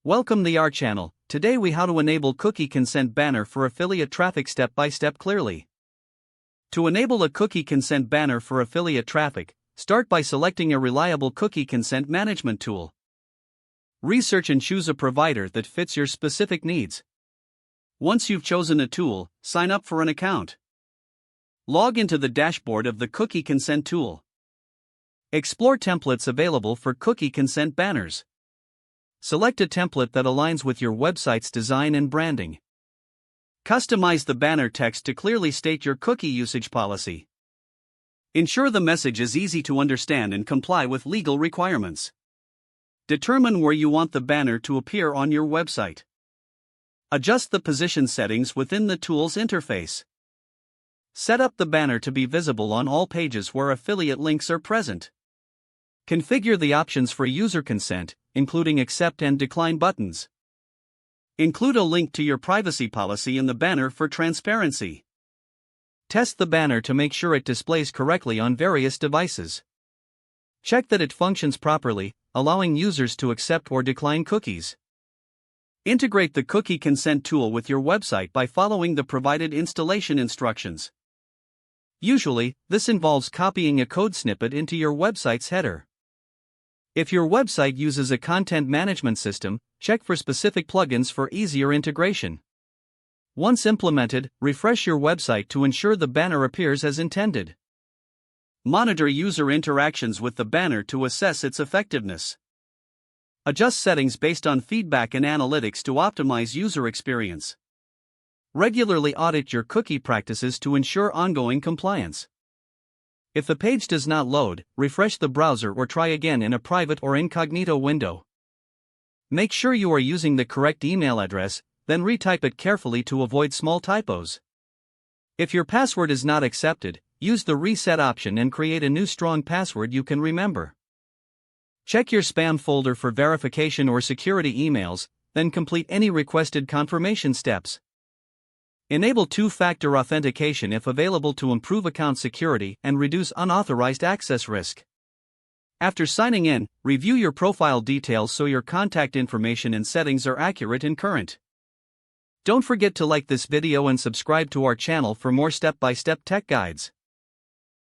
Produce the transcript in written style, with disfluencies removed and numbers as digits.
Welcome to our channel. Today we how to enable cookie consent banner for affiliate traffic step by step clearly. To enable a cookie consent banner for affiliate traffic, start by selecting a reliable cookie consent management tool. Research and choose a provider that fits your specific needs. Once you've chosen a tool, sign up for an account. Log into the dashboard of the cookie consent tool. Explore templates available for cookie consent banners. Select a template that aligns with your website's design and branding. Customize the banner text to clearly state your cookie usage policy. Ensure the message is easy to understand and comply with legal requirements. Determine where you want the banner to appear on your website. Adjust the position settings within the tool's interface. Set up the banner to be visible on all pages where affiliate links are present. Configure the options for user consent, including accept and decline buttons. Include a link to your privacy policy in the banner for transparency. Test the banner to make sure it displays correctly on various devices. Check that it functions properly, allowing users to accept or decline cookies. Integrate the cookie consent tool with your website by following the provided installation instructions. Usually, this involves copying a code snippet into your website's header. If your website uses a content management system, check for specific plugins for easier integration. Once implemented, refresh your website to ensure the banner appears as intended. Monitor user interactions with the banner to assess its effectiveness. Adjust settings based on feedback and analytics to optimize user experience. Regularly audit your cookie practices to ensure ongoing compliance. If the page does not load, refresh the browser or try again in a private or incognito window. Make sure you are using the correct email address, then retype it carefully to avoid small typos. If your password is not accepted, use the reset option and create a new strong password you can remember. Check your spam folder for verification or security emails, then complete any requested confirmation steps. Enable two-factor authentication if available to improve account security and reduce unauthorized access risk. After signing in, review your profile details so your contact information and settings are accurate and current. Don't forget to like this video and subscribe to our channel for more step-by-step tech guides.